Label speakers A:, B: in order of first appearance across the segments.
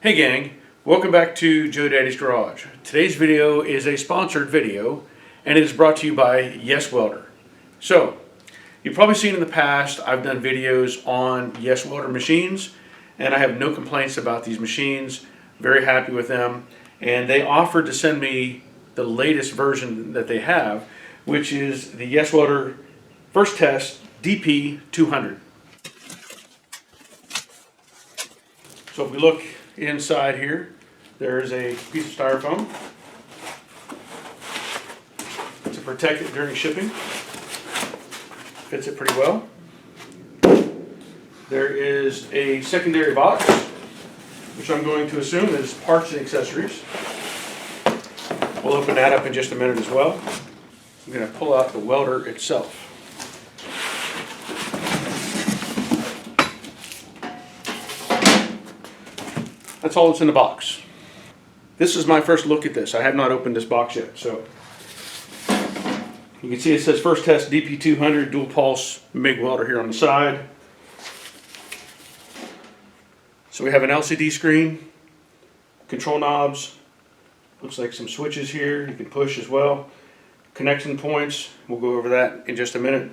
A: Hey gang, welcome back to Joe Daddy's Garage. Today's video is a sponsored video and it is brought to you by YesWelder. So, you've probably seen in the past I've done videos on YesWelder machines and I have no complaints about these machines, very happy with them, and they offered to send me the latest version that they have, which is the YesWelder First Test DP200. So if we look inside here, there's a piece of styrofoam to protect it during shipping. Fits it pretty well. There is a secondary box, which I'm going to assume is parts and accessories. We'll open that up in just a minute as well. I'm going to pull out the welder itself. That's all that's in the box. This is my first look at this. I have not opened this box yet. So you can see it says First Test DP200 dual pulse MIG welder here on the side. So we have an LCD screen, control knobs, looks like some switches here you can push as well. Connection points, we'll go over that in just a minute.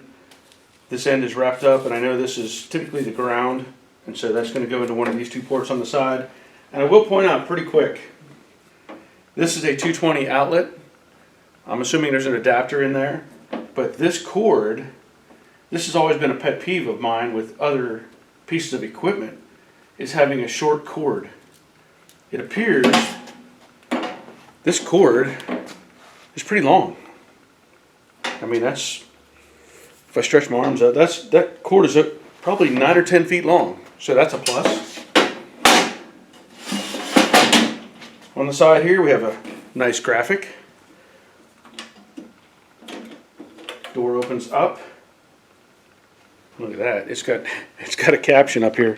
A: This end is wrapped up, and I know this is typically the ground, and so that's going to go into one of these two ports on the side. And I will point out pretty quick, this is a 220 outlet. I'm assuming there's an adapter in there, but this cord, this has always been a pet peeve of mine with other pieces of equipment, is having a short cord. It appears this cord is pretty long. I mean, that's, if I stretch my arms out, that cord is probably 9 or 10 feet long, so that's a plus. On the side here we have a nice graphic. Door opens up. Look at that. It's got a caption up here.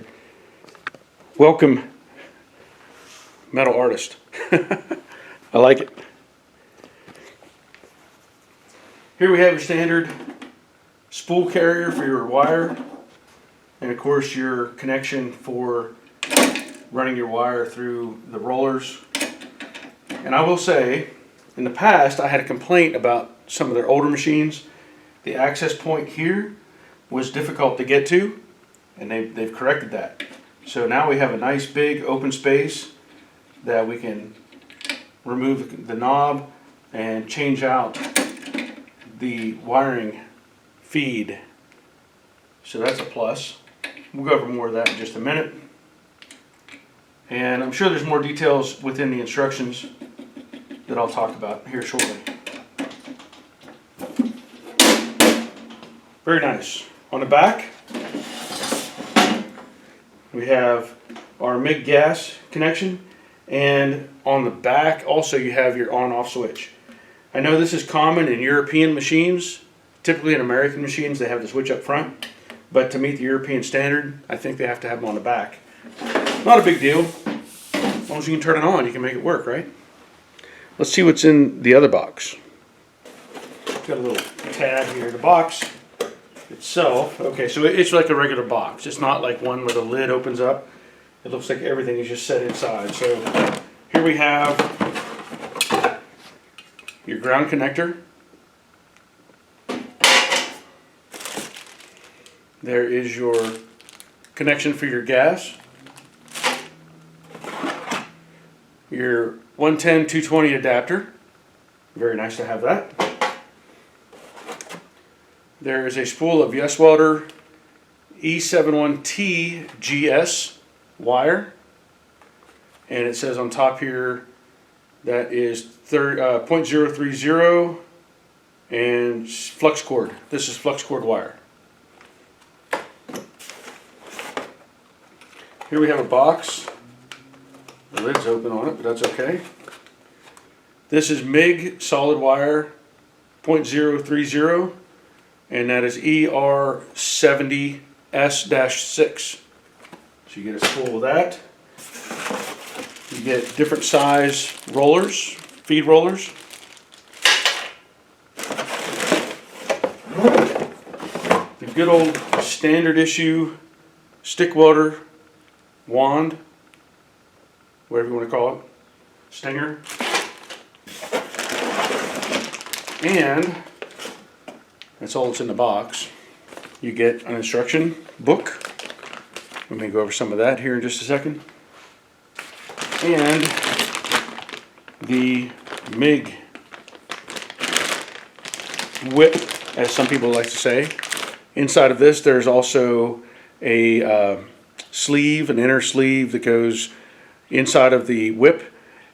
A: Welcome, metal artist. I like it. Here we have your standard spool carrier for your wire, and of course your connection for running your wire through the rollers. And I will say, in the past I had a complaint about some of their older machines. The access point here was difficult to get to, and they've corrected that. So now we have a nice big open space that we can remove the knob and change out the wiring feed. So that's a plus. We'll go over more of that in just a minute. And I'm sure there's more details within the instructions that I'll talk about here shortly. Very nice. On the back, we have our MIG gas connection, and on the back also you have your on-off switch. I know this is common in European machines. Typically in American machines they have the switch up front, but to meet the European standard I think they have to have them on the back. Not a big deal. As long as you can turn it on, you can make it work, right? Let's see what's in the other box. Got a little tab here. The box itself, okay, so it's like a regular box. It's not like one where the lid opens up. It looks like everything is just set inside. So here we have your ground connector. There is your connection for your gas. Your 110-220 adapter. Very nice to have that. There is a spool of YesWelder E71T GS wire, and it says on top here that is 0.030 and flux cord. This is flux cord wire. Here we have a box. The lid's open on it, but that's okay. This is MIG solid wire 0.030, and that is ER70S-6. So you get a spool of that. You get different size rollers, feed rollers. The good old standard issue stick welder wand whatever you want to call it, stinger. And that's all that's in the box. You get an instruction book. Let me go over some of that here in just a second. And the MIG whip, as some people like to say. Inside of this, there's also a sleeve, an inner sleeve that goes inside of the whip,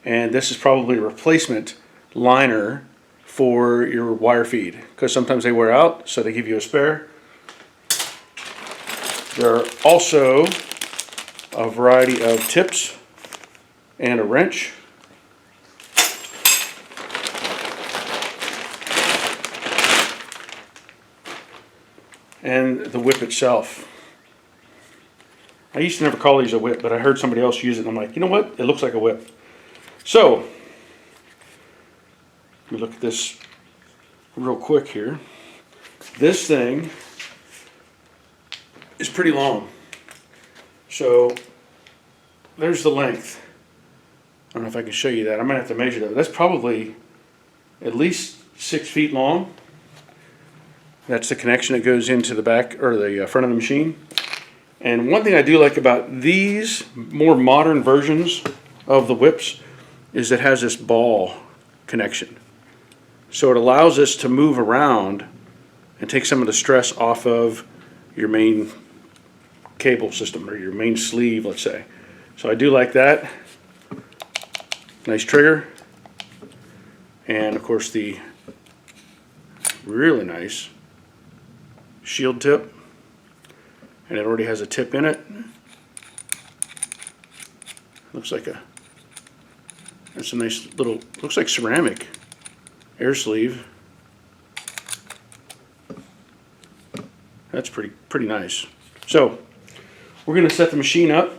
A: and this is probably a replacement liner for your wire feed, because sometimes they wear out, so they give you a spare. There are also a variety of tips and a wrench. And the whip itself. I used to never call these a whip, but I heard somebody else use it, and I'm like, you know what? It looks like a whip. So, let me look at this real quick here. This thing is pretty long. So, there's the length. I don't know if I can show you that. I might have to measure that. That's probably at least 6 feet long. That's the connection that goes into the back or the front of the machine. And one thing I do like about these more modern versions of the whips is it has this ball connection. So it allows us to move around and take some of the stress off of your main cable system or your main sleeve, let's say. So I do like that. Nice trigger. And of course the really nice shield tip, and it already has a tip in it. Looks like that's a nice little, looks like ceramic air sleeve. That's pretty nice. So we're going to set the machine up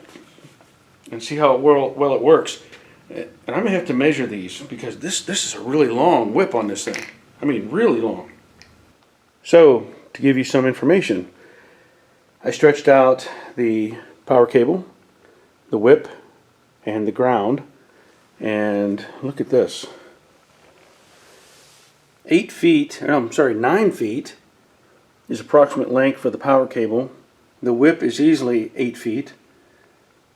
A: and see how well it works. And I'm gonna have to measure these because this is a really long whip on this thing. I mean, really long. So, to give you some information, I stretched out the power cable, the whip, and the ground, and look at this. 9 feet is approximate length for the power cable. The whip is easily 8 feet,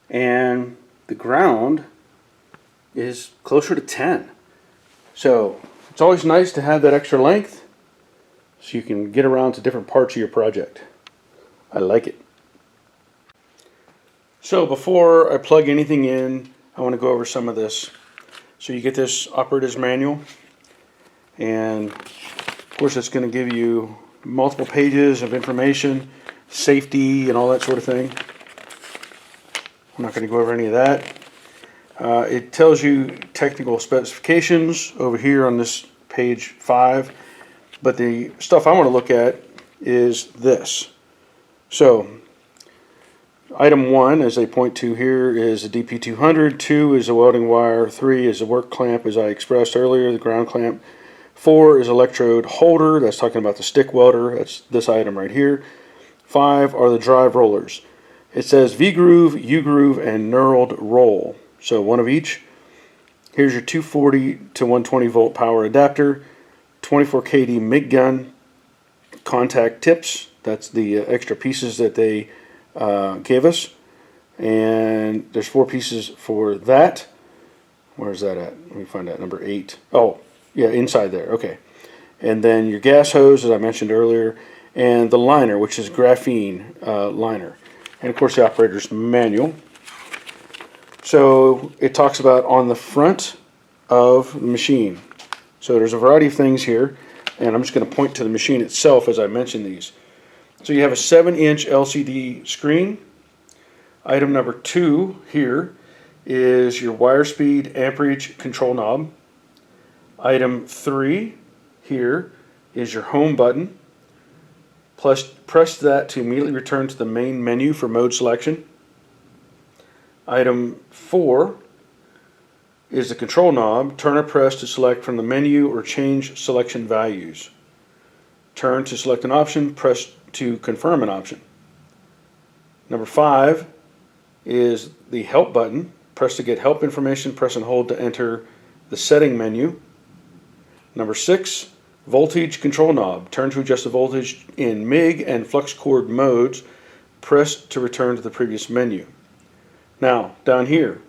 A: and the ground is closer to 10. So it's always nice to have that extra length so you can get around to different parts of your project. I like it. So before I plug anything in, I want to go over some of this. So you get this operator's manual, and of course it's going to give you multiple pages of information, safety and all that sort of thing. I'm not going to go over any of that. It tells you technical specifications over here on this page 5, but the stuff I want to look at is this. So item 1, as they point to here, is a DP200. 2 is a welding wire. 3 is a work clamp, as I expressed earlier, the ground clamp. 4 is electrode holder. That's talking about the stick welder. That's this item right here. 5 are the drive rollers. It says V-groove, U-groove, and knurled roll. So one of each. Here's your 240 to 120 volt power adapter, 24 kD MIG gun, contact tips. That's the extra pieces that they gave us. And there's 4 pieces for that. Where's that at? Let me find that, number 8. Oh, yeah, inside there. Okay. And then your gas hose, as I mentioned earlier, and the liner, which is graphene liner. And of course the operator's manual. So it talks about on the front of the machine. So there's a variety of things here, and I'm just going to point to the machine itself as I mention these. So you have a 7-inch LCD screen. Item number 2 here is your wire speed amperage control knob. Item 3 here is your home button. Plus, press that to immediately return to the main menu for mode selection. Item 4 is the control knob. Turn or press to select from the menu or change selection values. Turn to select an option. Press to confirm an option. Number 5 is the help button. Press to get help information. Press and hold to enter the setting menu. Number 6, voltage control knob. Turn to adjust the voltage in MIG and flux cord modes. Press to return to the previous menu. Now, down here,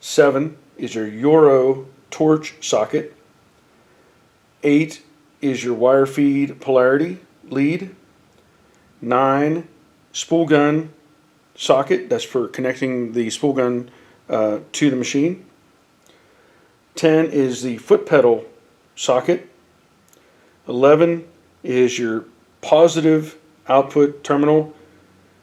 A: 7 is your Euro torch socket. 8 is your wire feed polarity lead. 9, spool gun socket. That's for connecting the spool gun to the machine. 10 is the foot pedal socket. 11 is your positive output terminal,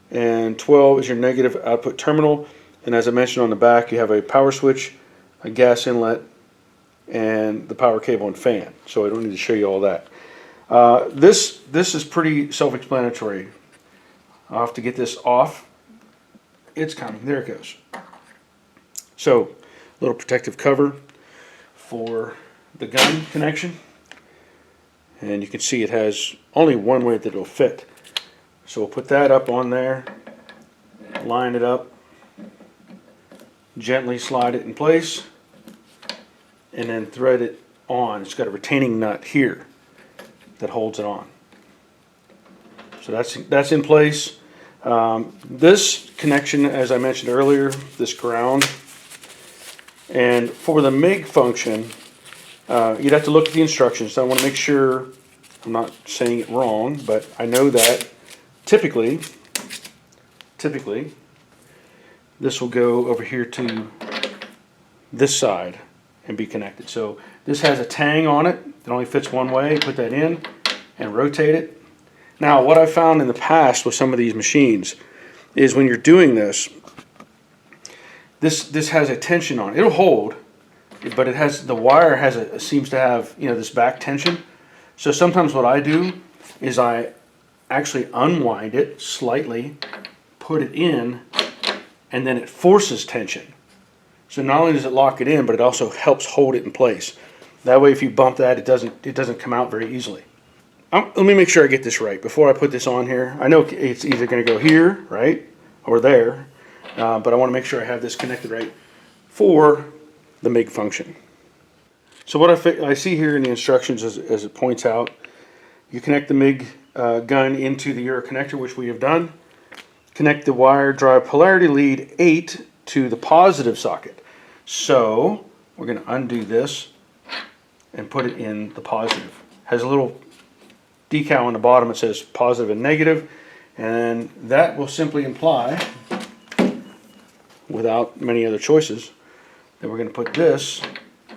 A: and 12 is your negative output terminal. And as I mentioned on the back, you have a power switch, a gas inlet, and the power cable and fan. So I don't need to show you all that. This is pretty self-explanatory. I'll have to get this off. It's coming. There it goes. So, a little protective cover for the gun connection, and you can see it has only one way that it'll fit. So we'll put that up on there, line it up, gently slide it in place, and then thread it on. It's got a retaining nut here that holds it on. So that's in place. This connection, as I mentioned earlier, this ground, and for the MIG function, you'd have to look at the instructions. So I want to make sure I'm not saying it wrong, but I know that typically this will go over here to this side and be connected. So this has a tang on it that only fits one way. Put that in and rotate it. Now, what I found in the past with some of these machines is when you're doing this, this has a tension on it. It'll hold, but it has, the wire has seems to have, you know, this back tension. So sometimes what I do is I actually unwind it slightly, put it in, and then it forces tension. So not only does it lock it in, but it also helps hold it in place. That way, if you bump that, it doesn't come out very easily. Let me make sure I get this right before I put this on here. I know it's either going to go here, right, or there, but I want to make sure I have this connected right for the MIG function. So what I see here in the instructions, as it points out, you connect the MIG gun into the Euro connector, which we have done. Connect the wire drive polarity lead 8 to the positive socket. So we're going to undo this and put it in the positive. Has a little decal on the bottom that says positive and negative, and that will simply imply, without many other choices, that we're going to put this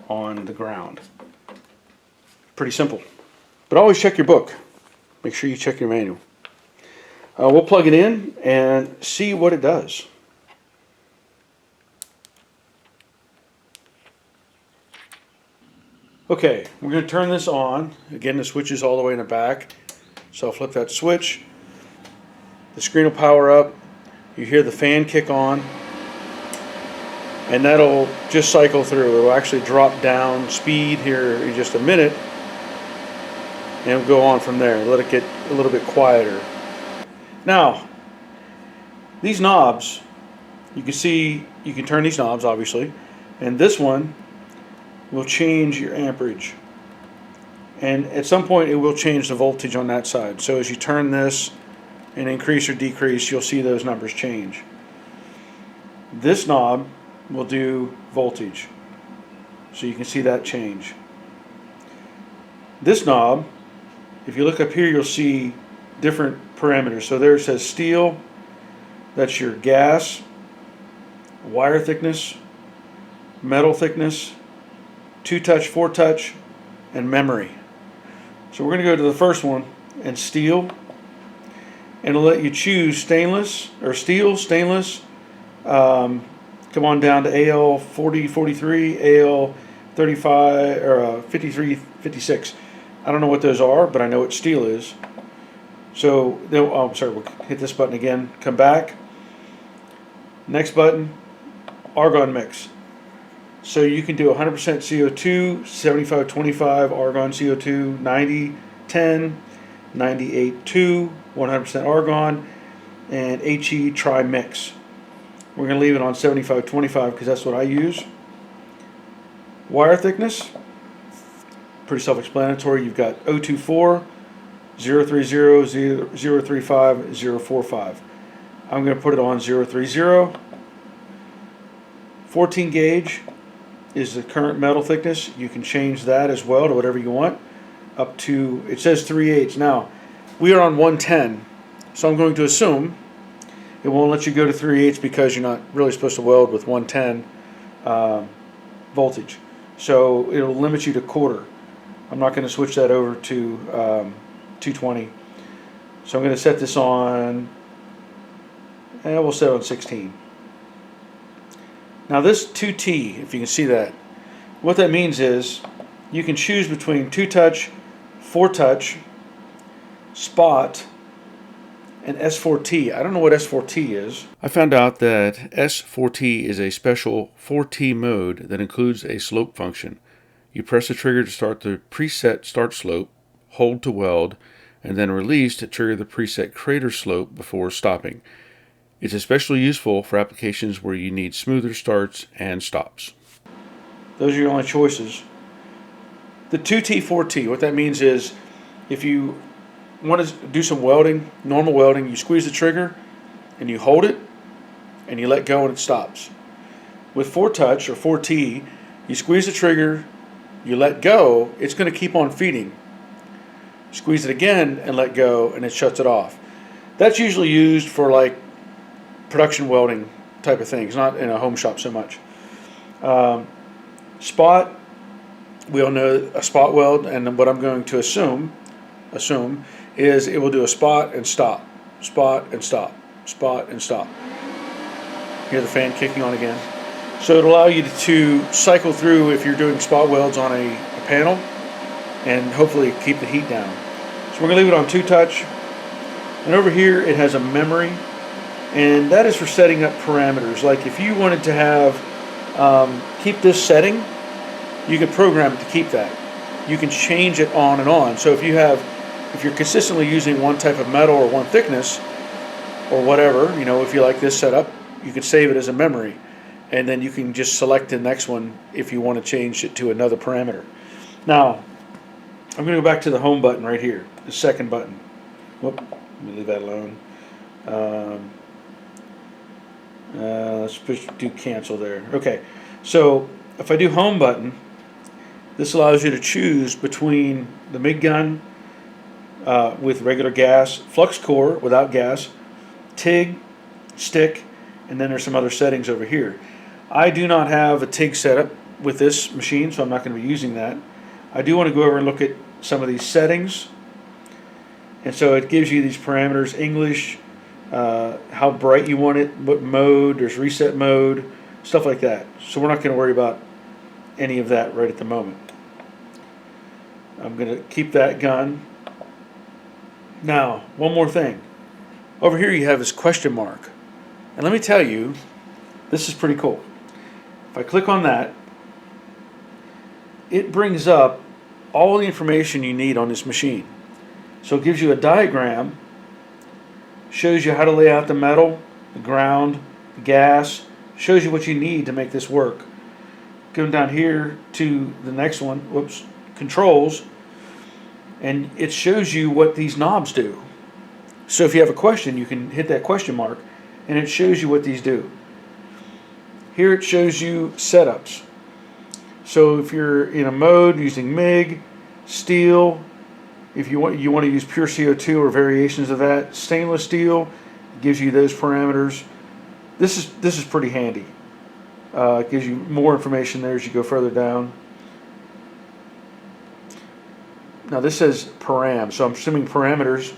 A: on the ground. Pretty simple. But always check your book. Make sure you check your manual. We'll plug it in and see what it does. Okay, we're going to turn this on. Again, the switch is all the way in the back. So I'll flip that switch. The screen will power up. You hear the fan kick on. And that'll just cycle through. It'll actually drop down speed here in just a minute. And it'll go on from there. Let it get a little bit quieter. Now, these knobs, you can see, you can turn these knobs obviously. And this one will change your amperage, and at some point it will change the voltage on that side. So as you turn this and increase or decrease, you'll see those numbers change. This knob will do voltage, so you can see that change. This knob, if you look up here, you'll see different parameters. So there it says steel, that's your gas, wire thickness, metal thickness, 2-touch, 4-touch, and memory. So we're going to go to the first one, and steel, and it'll let you choose stainless or steel, stainless. Come on down to AL 40, 43, AL 35 or 53, 56. I don't know what those are, but I know what steel is. So oh, sorry, we'll hit this button again. Come back. Next button, argon mix. So you can do 100% CO2, 75-25 argon CO2, 90-10, 98-2, 100% argon, and HE tri-mix. We're going to leave it on 75/25 because that's what I use. Wire thickness, pretty self-explanatory. You've got 024, 030, 035, 045. I'm going to put it on 030. 14 gauge is the current metal thickness. You can change that as well to whatever you want. Up to, it says 3/8. Now, we are on 110, so I'm going to assume it won't let you go to 3/8 because you're not really supposed to weld with 110 voltage. So it'll limit you to quarter. I'm not going to switch that over to 220. So I'm going to set this on, and we'll set it on 16. Now this 2T, if you can see that, what that means is you can choose between 2-touch, 4-touch, spot, and S4T. I don't know what S4T is. I found out that S4T is a special 4T mode that includes a slope function. You press the trigger to start the preset start slope, hold to weld, and then release to trigger the preset crater slope before stopping. It's especially useful for applications where you need smoother starts and stops. Those are your only choices. The 2T, 4T, what that means is if you want to do some welding, normal welding, you squeeze the trigger and you hold it and you let go and it stops. With 4-touch or 4T, you squeeze the trigger, you let go, it's going to keep on feeding. Squeeze it again and let go and it shuts it off. That's usually used for like production welding type of things, not in a home shop so much. Spot, we all know a spot weld, and what I'm going to assume is it will do a spot and stop, spot and stop, spot and stop. Hear the fan kicking on again. So it'll allow you to cycle through if you're doing spot welds on a panel and hopefully keep the heat down. So we're going to leave it on 2-touch. And over here it has a memory, and that is for setting up parameters. Like if you wanted to have keep this setting, you can program it to keep that. You can change it on and on. So if you're consistently using one type of metal or one thickness or whatever, you know, if you like this setup, you can save it as a memory, and then you can just select the next one if you want to change it to another parameter. Now I'm going to go back to the home button right here, the second button. Whoop, let me leave that alone. Let's do cancel there. Okay, so if I do home button, this allows you to choose between the MIG gun with regular gas, flux core without gas, TIG, stick, and then there's some other settings over here. I do not have a TIG setup with this machine, so I'm not going to be using that. I do want to go over and look at some of these settings, and so it gives you these parameters: English, how bright you want it, what mode, there's reset mode, stuff like that. So we're not going to worry about any of that right at the moment. I'm going to keep that gun. Now, one more thing. Over here you have this question mark. And let me tell you, this is pretty cool. If I click on that, it brings up all the information you need on this machine. So it gives you a diagram, shows you how to lay out the metal, the ground, the gas, shows you what you need to make this work. Going down here to the next one, whoops, controls, and it shows you what these knobs do. So if you have a question, you can hit that question mark and it shows you what these do. Here it shows you setups. So if you're in a mode using MIG, steel, if you want to use pure CO2 or variations of that, stainless steel gives you those parameters. This is pretty handy. It gives you more information there as you go further down. Now this says param, so I'm assuming parameters,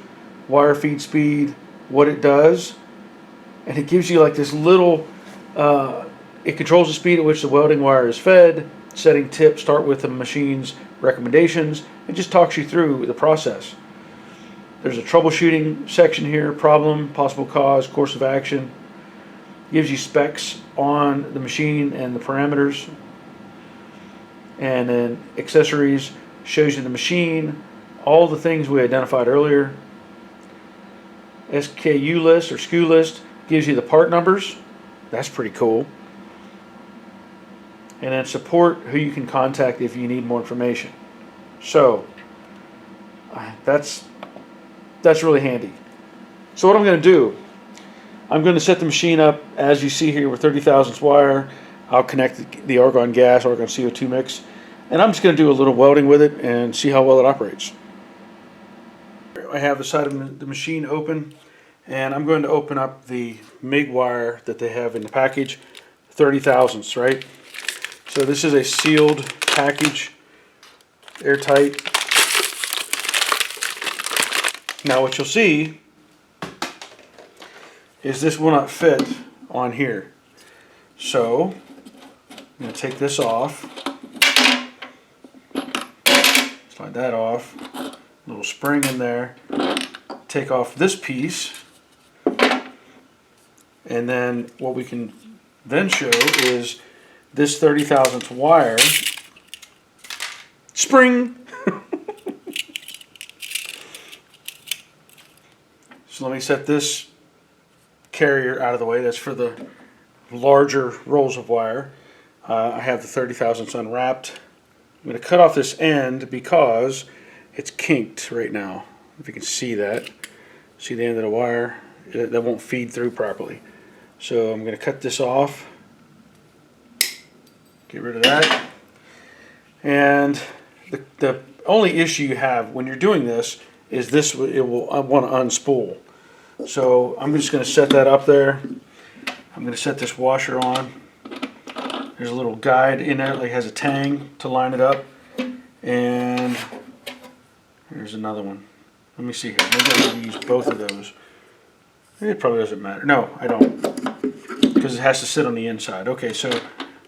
A: wire feed speed, what it does, and it gives you like this little, it controls the speed at which the welding wire is fed, setting tip, start with the machine's recommendations. It just talks you through the process. There's a troubleshooting section here, problem, possible cause, course of action. Gives you specs on the machine and the parameters. And then accessories, shows you the machine, all the things we identified earlier. SKU list or SKU list gives you the part numbers That's pretty cool. And then support, who you can contact if you need more information. So that's really handy. So what I'm going to do, I'm going to set the machine up as you see here with 30 thousandths wire. I'll connect the argon gas, argon CO2 mix, and I'm just going to do a little welding with it and see how well it operates. I have the side of the machine open, and I'm going to open up the MIG wire that they have in the package, 30 thousandths, right? So this is a sealed package, airtight. Now what you'll see is this will not fit on here. So I'm going to take this off, slide that off, little spring in there, take off this piece, and then what we can then show is this 30 thousandths wire, spring. So let me set this carrier out of the way. That's for the larger rolls of wire. I have the 30 thousandths unwrapped. I'm going to cut off this end because it's kinked right now. If you can see that. See the end of the wire? That won't feed through properly. So I'm going to cut this off. Get rid of that. And the only issue you have when you're doing this is this, it will want to unspool. So I'm just going to set that up there. I'm going to set this washer on. There's a little guide in there that has a tang to line it up. And there's another one. Let me see here. Maybe I need to use both of those. It probably doesn't matter. No, I don't. Because it has to sit on the inside. Okay, so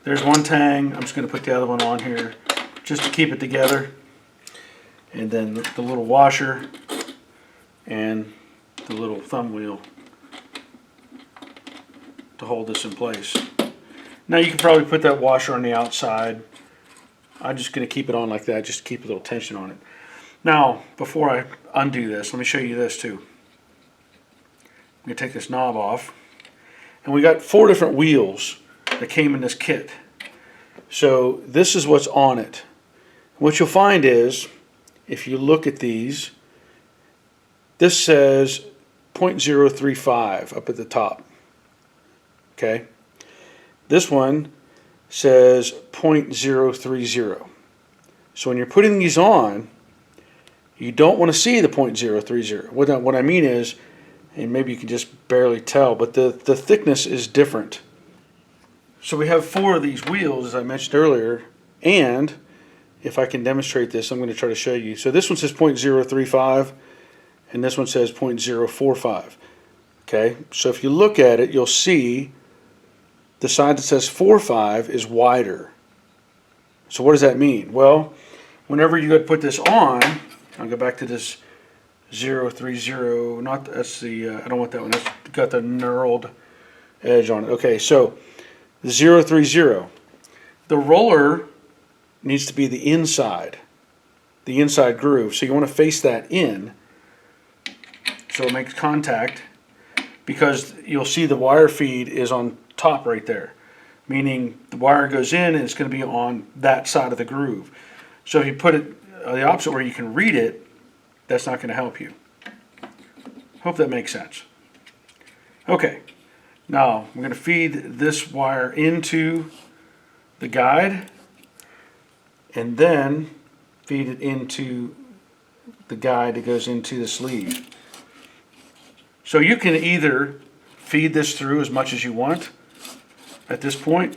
A: there's one tang. I'm just going to put the other one on here just to keep it together. And then the little washer and the little thumb wheel to hold this in place. Now you can probably put that washer on the outside. I'm just going to keep it on like that, just to keep a little tension on it. Now, before I undo this, let me show you this too. I'm going to take this knob off. And we got 4 different wheels that came in this kit. So this is what's on it. What you'll find is, if you look at these, this says 0.035 up at the top. Okay? This one says 0.030. So when you're putting these on, you don't want to see the 0.030. What I mean is, and maybe you can just barely tell, but the thickness is different. So we have 4 of these wheels, as I mentioned earlier, and if I can demonstrate this, I'm going to try to show you. So this one says 0.035, and this one says 0.045. Okay, so if you look at it, you'll see the side that says 4.5 is wider. So what does that mean? Well, whenever you go to put this on, I'll go back to this 030. Not that's the I don't want that one. That's got the knurled edge on it. Okay, so the 030. The roller needs to be the inside groove. So you want to face that in, so it makes contact, because you'll see the wire feed is on top right there, meaning the wire goes in and it's going to be on that side of the groove. So if you put it the opposite where you can read it, that's not going to help you. Hope that makes sense. Okay, now I'm going to feed this wire into the guide and then feed it into the guide that goes into the sleeve. So you can either feed this through as much as you want at this point.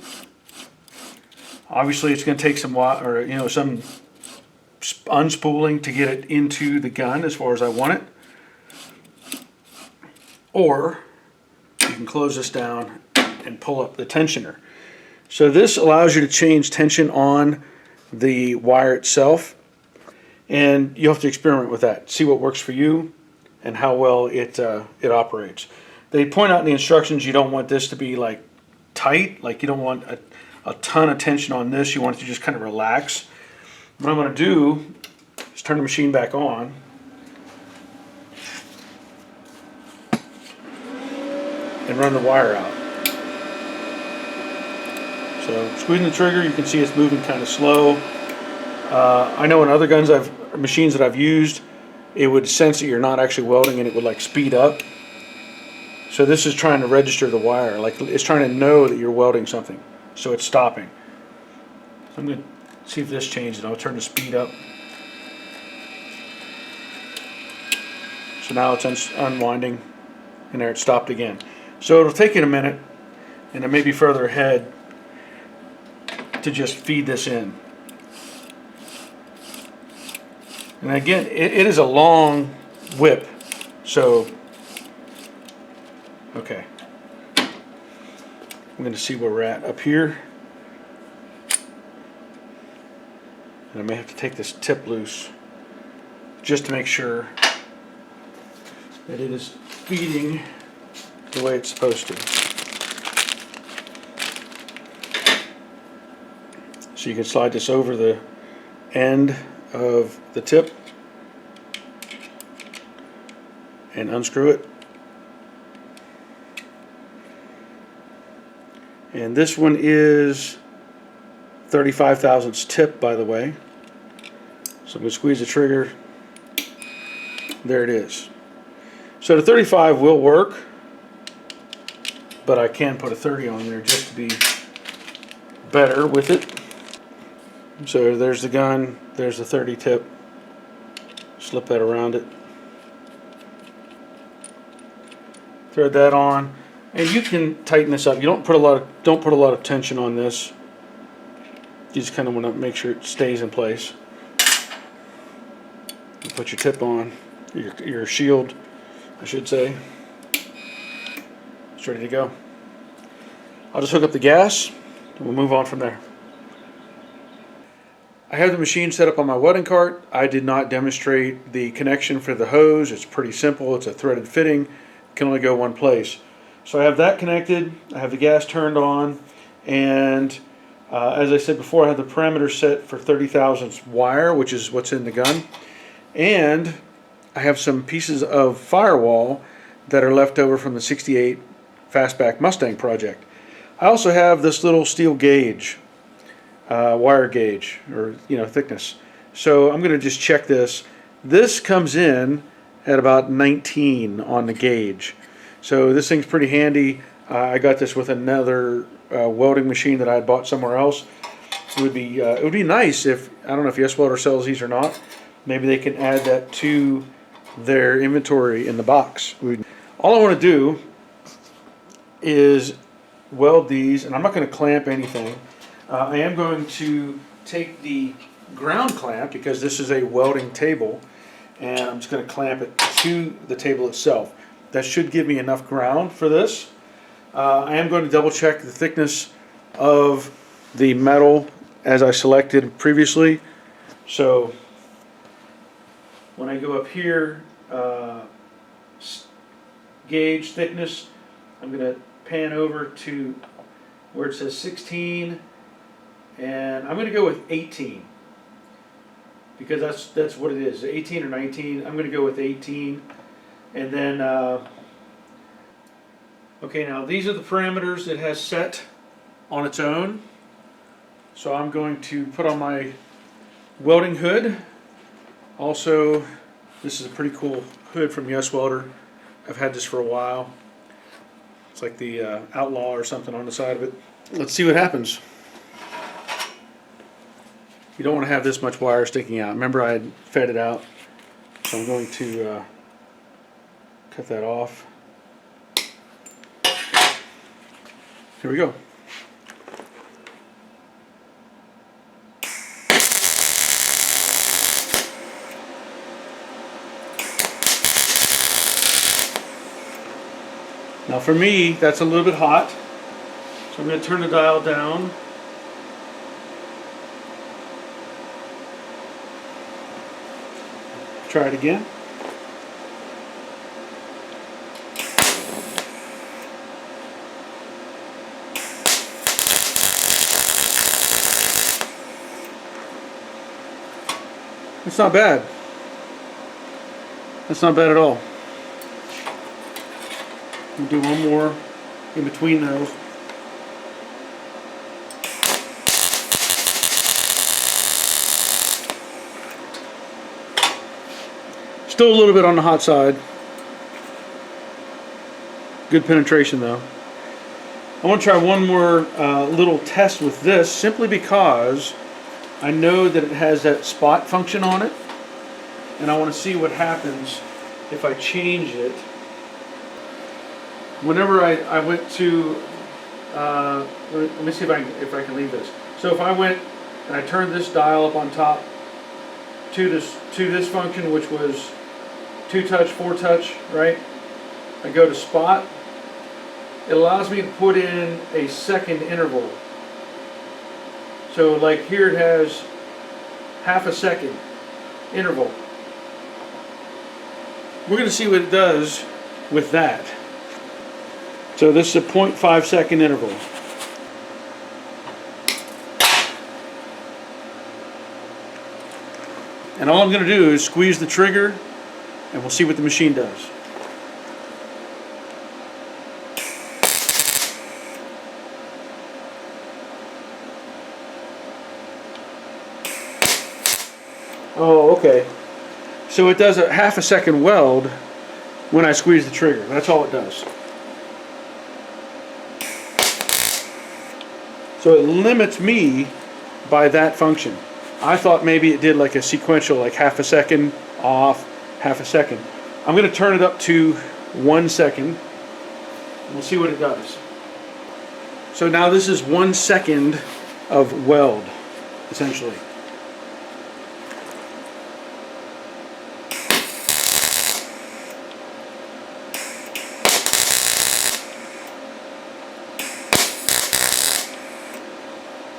A: Obviously it's going to take some some unspooling to get it into the gun as far as I want it. Or you can close this down and pull up the tensioner. So this allows you to change tension on the wire itself, and you have to experiment with that, see what works for you and how well it operates. They point out in the instructions you don't want this to be like tight, like you don't want a ton of tension on this, you want it to just kind of relax. What I'm going to do is turn the machine back on and run the wire out. So squeezing the trigger, you can see it's moving kind of slow. I know in other machines that I've used, it would sense that you're not actually welding and it would like speed up. So this is trying to register the wire, like it's trying to know that you're welding something, so it's stopping. So I'm going to see if this changes. I'll turn the speed up. So now it's unwinding, and there it stopped again. So it'll take it a minute, and it may be further ahead to just feed this in. And again, it is a long whip, so okay. I'm going to see where we're at up here. And I may have to take this tip loose just to make sure that it is feeding the way it's supposed to. So you can slide this over the end of the tip and unscrew it. And this one is 35 thousandths tip, by the way. So I'm going to squeeze the trigger. There it is. So the 35 will work, but I can put a 30 on there just to be better with it. So there's the gun, there's the 30 tip. Slip that around it. Thread that on, and you can tighten this up. You don't put a lot of tension on this. You just kind of want to make sure it stays in place. You put your tip on, your shield, I should say. It's ready to go. I'll just hook up the gas, and we'll move on from there. I have the machine set up on my welding cart. I did not demonstrate the connection for the hose. It's pretty simple. It's a threaded fitting. It can only go one place. So I have that connected. I have the gas turned on, and as I said before, I have the parameter set for 30 thousandths wire, which is what's in the gun. And I have some pieces of firewall that are left over from the 68 Fastback Mustang project. I also have this little steel gauge, wire gauge, or thickness. So I'm going to just check this. This comes in at about 19 on the gauge. So this thing's pretty handy. I got this with another welding machine that I had bought somewhere else. It would be nice if, I don't know if YesWelder sells these or not. Maybe they can add that to their inventory in the box. All I want to do is weld these, and I'm not going to clamp anything. I am going to take the ground clamp, because this is a welding table, and I'm just going to clamp it to the table itself. That should give me enough ground for this. I am going to double check the thickness of the metal as I selected previously. So when I go up here, gauge thickness, I'm going to pan over to where it says 16, and I'm going to go with 18, because that's what it is, 18 or 19. I'm going to go with 18, and then okay, now these are the parameters it has set on its own. So I'm going to put on my welding hood. Also, this is a pretty cool hood from YesWelder. I've had this for a while. It's like the Outlaw or something on the side of it. Let's see what happens. You don't want to have this much wire sticking out. Remember, I had fed it out. So I'm going to cut that off. Here we go. Now for me, that's a little bit hot, so I'm going to turn the dial down. Try it again. It's not bad. That's not bad at all. We'll do one more in between those. Still a little bit on the hot side. Good penetration though. I want to try one more little test with this, simply because I know that it has that spot function on it, and I want to see what happens if I change it. Whenever I went to, let me see if I can leave this. So if I went and I turned this dial up on top to this function, which was 2-touch, 4-touch, right? I go to spot. It allows me to put in a second interval. So like here it has half a second interval. We're going to see what it does with that. So this is a 0.5 second interval. And all I'm going to do is squeeze the trigger and we'll see what the machine does. Oh, okay. So it does a half a second weld when I squeeze the trigger. That's all it does. So it limits me by that function. I thought maybe it did like a sequential, like half a second off, half a second. I'm going to turn it up to 1 second. We'll see what it does. So now this is 1 second of weld, essentially.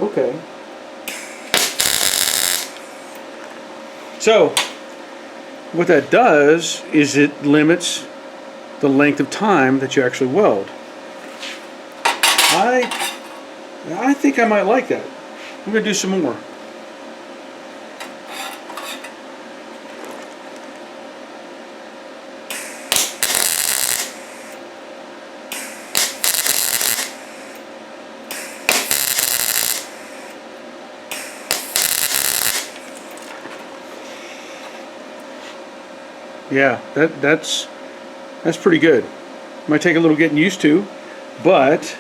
A: Okay. So what that does is it limits the length of time that you actually weld. I think I might like that. I'm going to do some more. Yeah, that's pretty good. Might take a little getting used to, but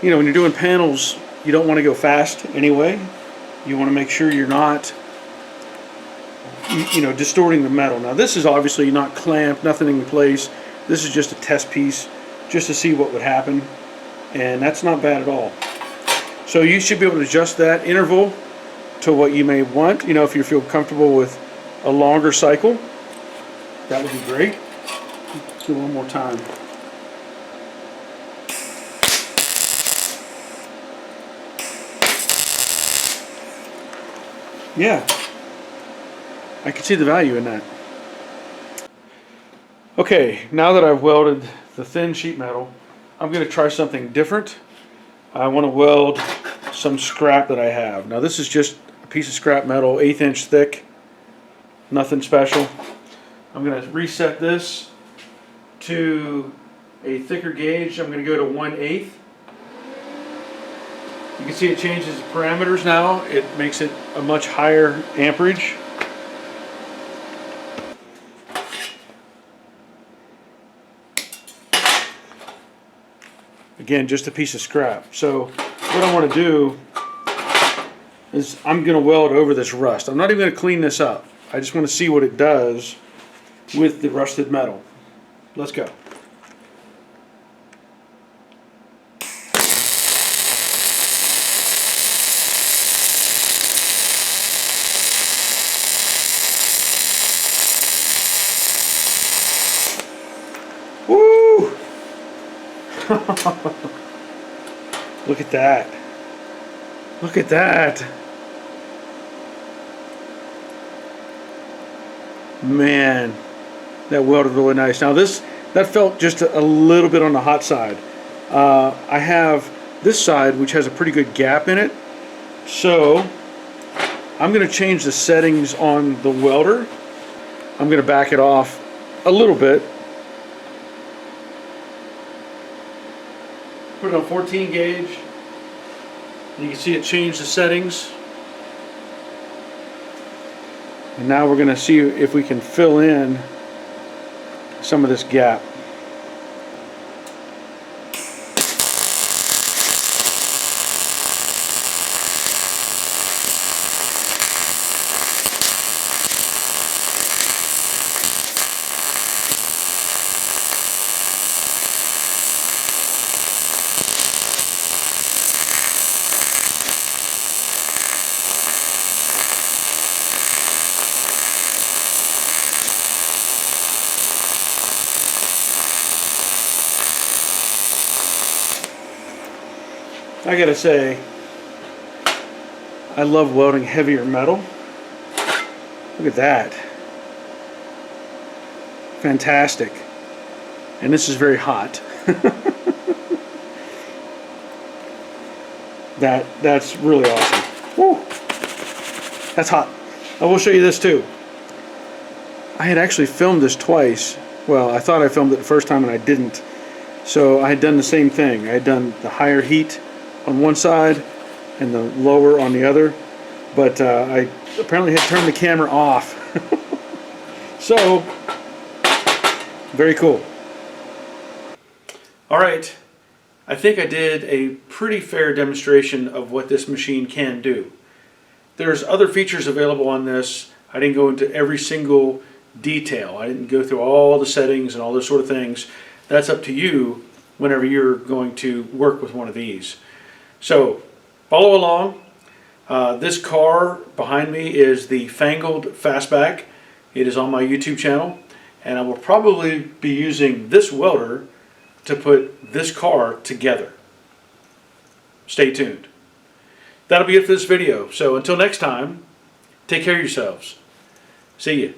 A: you know, when you're doing panels, you don't want to go fast anyway. You want to make sure you're not, you know, distorting the metal. Now this is obviously not clamped, nothing in place. This is just a test piece, just to see what would happen, and that's not bad at all. So you should be able to adjust that interval to what you may want. You know, if you feel comfortable with a longer cycle, that would be great. Let's do one more time. Yeah, I can see the value in that. Okay, now that I've welded the thin sheet metal, I'm going to try something different. I want to weld some scrap that I have. Now this is just a piece of scrap metal, 1/8 inch thick, nothing special. I'm going to reset this to a thicker gauge. I'm going to go to 1/8. You can see it changes the parameters now. It makes it a much higher amperage. Again, just a piece of scrap. So what I want to do is I'm going to weld over this rust. I'm not even going to clean this up. I just want to see what it does with the rusted metal. Let's go. Woo! Look at that. Look at that. Man, that welded really nice. Now that felt just a little bit on the hot side. I have this side which has a pretty good gap in it, so I'm going to change the settings on the welder. I'm going to back it off a little bit. Put it on 14 gauge. You can see it change the settings. And now we're going to see if we can fill in some of this gap. I gotta say, I love welding heavier metal. Look at that. Fantastic. And this is very hot. That's really awesome. Woo. That's hot. I will show you this too. I had actually filmed this twice. Well, I thought I filmed it the first time and I didn't. So I had done the same thing. I had done the higher heat on one side and the lower on the other, but I apparently had turned the camera off. So, very cool. Alright, I think I did a pretty fair demonstration of what this machine can do. There's other features available on this. I didn't go into every single detail. I didn't go through all the settings and all those sort of things. That's up to you whenever you're going to work with one of these. So, follow along. This car behind me is the Fangled Fastback. It is on my YouTube channel, and I will probably be using this welder to put this car together. Stay tuned. That'll be it for this video. So until next time, take care of yourselves. See ya.